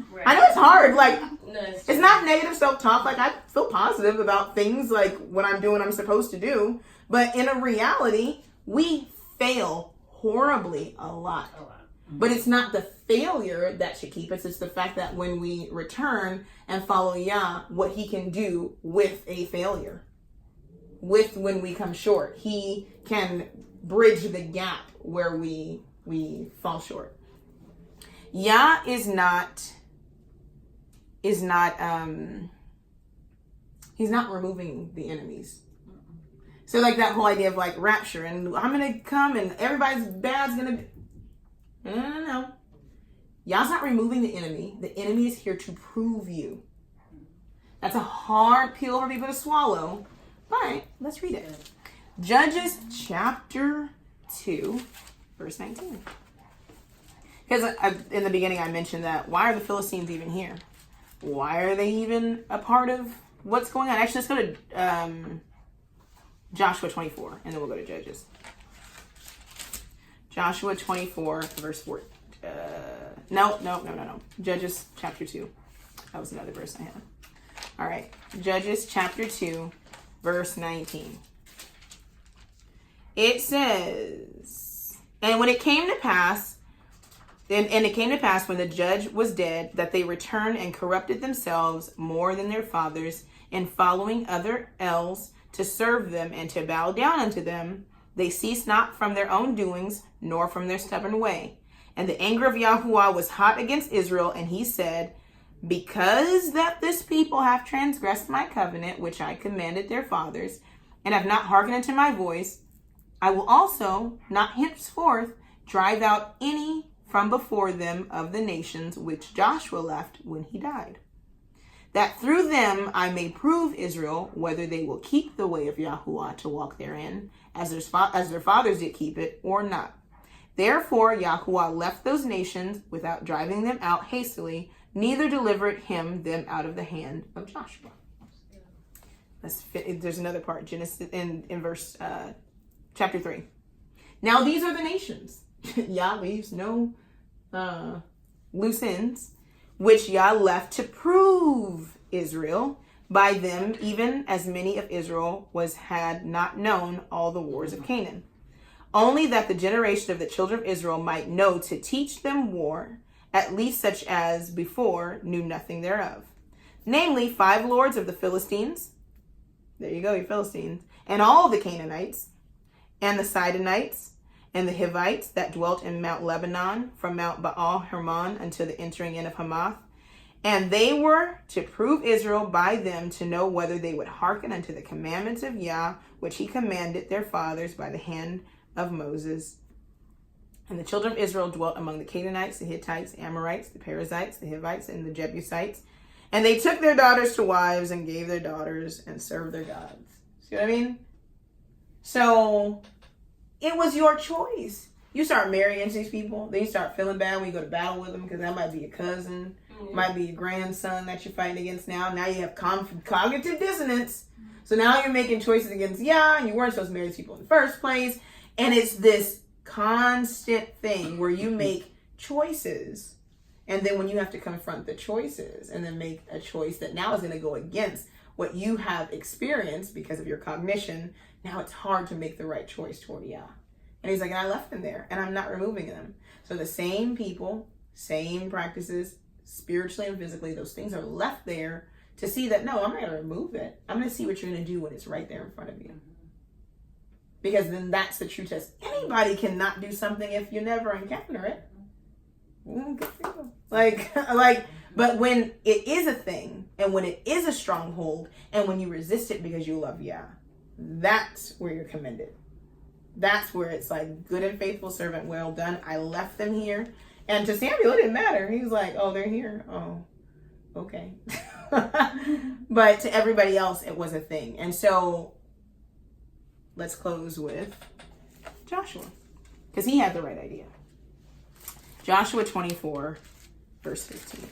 hard. Like, it's not negative self-talk. Like, I feel positive about things, like when I'm doing what I'm supposed to do. But in a reality, we fail horribly a lot. But it's not the failure that should keep us. It's the fact that when we return and follow Yah, what he can do with a failure. With when we come short. He can bridge the gap where we fall short. Yah he's not removing the enemies. So like that whole idea of like rapture and I'm going to come and everybody's bad's going to be. No. Yah's not removing the enemy. The enemy is here to prove you. That's a hard pill for people to swallow. But let's read it. Judges chapter 2, verse 19. Because in the beginning I mentioned that why are the Philistines even here? Why are they even a part of what's going on? Actually, let's go to Joshua 24, and then we'll go to Judges. Joshua 24, verse 4. No. Judges chapter 2. That was another verse I had. All right. Judges chapter 2, verse 19. It says, and when it came to pass, and it came to pass when the judge was dead, that they returned and corrupted themselves more than their fathers in following other elves to serve them and to bow down unto them. They ceased not from their own doings, nor from their stubborn way. And the anger of Yahuwah was hot against Israel, and he said, because that this people have transgressed my covenant, which I commanded their fathers, and have not hearkened unto my voice, I will also not henceforth drive out any from before them of the nations which Joshua left when he died, that through them I may prove Israel whether they will keep the way of Yahuwah to walk therein, as their fathers did keep it, or not. Therefore Yahuwah left those nations without driving them out hastily, neither delivered him them out of the hand of Joshua. There's another part, Genesis in verse chapter 3. Now these are the nations. Yah leaves no loose ends, which Yah left to prove Israel by them, even as many of Israel had not known all the wars of Canaan. Only that the generation of the children of Israel might know to teach them war, at least such as before knew nothing thereof. Namely, 5 lords of the Philistines. There you go, you Philistines. And all the Canaanites, and the Sidonites, and the Hivites that dwelt in Mount Lebanon, from Mount Baal Hermon unto the entering in of Hamath. And they were to prove Israel by them to know whether they would hearken unto the commandments of Yah, which he commanded their fathers by the hand of Moses. And the children of Israel dwelt among the Canaanites, the Hittites, the Amorites, the Perizzites, the Hivites, and the Jebusites. And they took their daughters to wives and gave their daughters and served their gods. See what I mean? So it was your choice. You start marrying these people, then you start feeling bad when you go to battle with them because that might be your cousin, might be your grandson that you're fighting against now. Now you have cognitive dissonance. So now you're making choices against Yah, and you weren't supposed to marry these people in the first place. And it's this constant thing where you make choices, and then when you have to confront the choices and then make a choice that now is going to go against what you have experienced because of your cognition, now it's hard to make the right choice toward Yah. And he's like, and I left them there, and I'm not removing them. So the same people, same practices, spiritually and physically, those things are left there to see that, no, I'm not going to remove it. I'm going to see what you're going to do when it's right there in front of you. Because then that's the true test. Anybody cannot do something if you never encounter it. Good for you. But when it is a thing, and when it is a stronghold, and when you resist it because you love Yah, that's where you're commended. That's where it's like, good and faithful servant, well done. I left them here. And to Samuel, it didn't matter. He was like, oh, they're here. Oh, okay. But to everybody else, it was a thing. And so let's close with Joshua, because he had the right idea. Joshua 24, verse 15.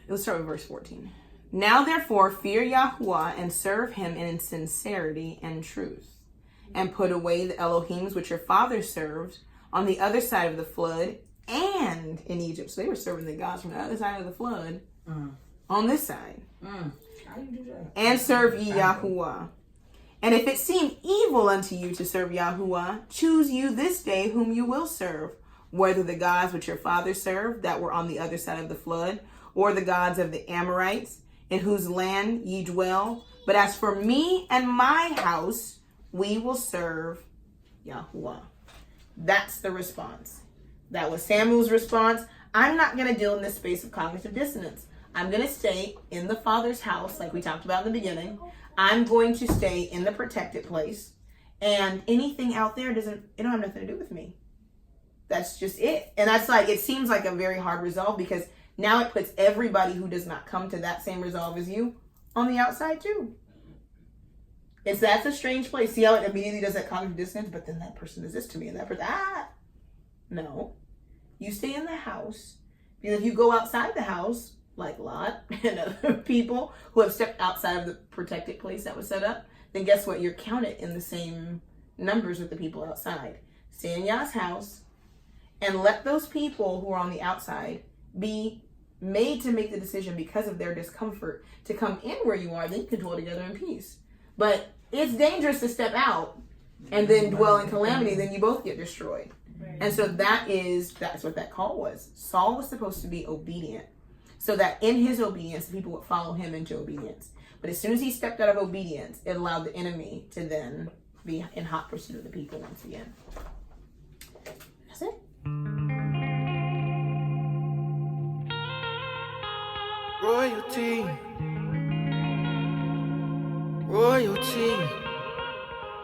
Let's start with verse 14. Now therefore fear Yahuwah and serve him in sincerity and truth, and put away the Elohims which your fathers served on the other side of the flood and in Egypt. So they were serving the gods from the other side of the flood on this side. How do you do that? And serve ye Yahuwah. And if it seem evil unto you to serve Yahuwah, choose you this day whom you will serve, whether the gods which your fathers served that were on the other side of the flood, or the gods of the Amorites, in whose land ye dwell. But as for me and my house, we will serve Yahuwah. That's the response. That was Samuel's response. I'm not going to deal in this space of cognitive dissonance. I'm going to stay in the Father's house, like we talked about in the beginning. I'm going to stay in the protected place. And anything out there it don't have nothing to do with me. That's just it. And that's like, it seems like a very hard resolve, because now it puts everybody who does not come to that same resolve as you on the outside too. That's a strange place. See how it immediately does that cognitive dissonance, but then that person is this to me and that person, no. You stay in the house, because if you go outside the house, like Lot and other people who have stepped outside of the protected place that was set up, then guess what? You're counted in the same numbers with the people outside. Stay in Yah's house and let those people who are on the outside be made to make the decision because of their discomfort to come in where you are. Then you can dwell together in peace. But it's dangerous to step out and then dwell in calamity. Then you both get destroyed. Right. And so that's what that call was. Saul was supposed to be obedient, so that in his obedience, the people would follow him into obedience. But as soon as he stepped out of obedience, it allowed the enemy to then be in hot pursuit of the people once again. That's it. Royalty. Royalty.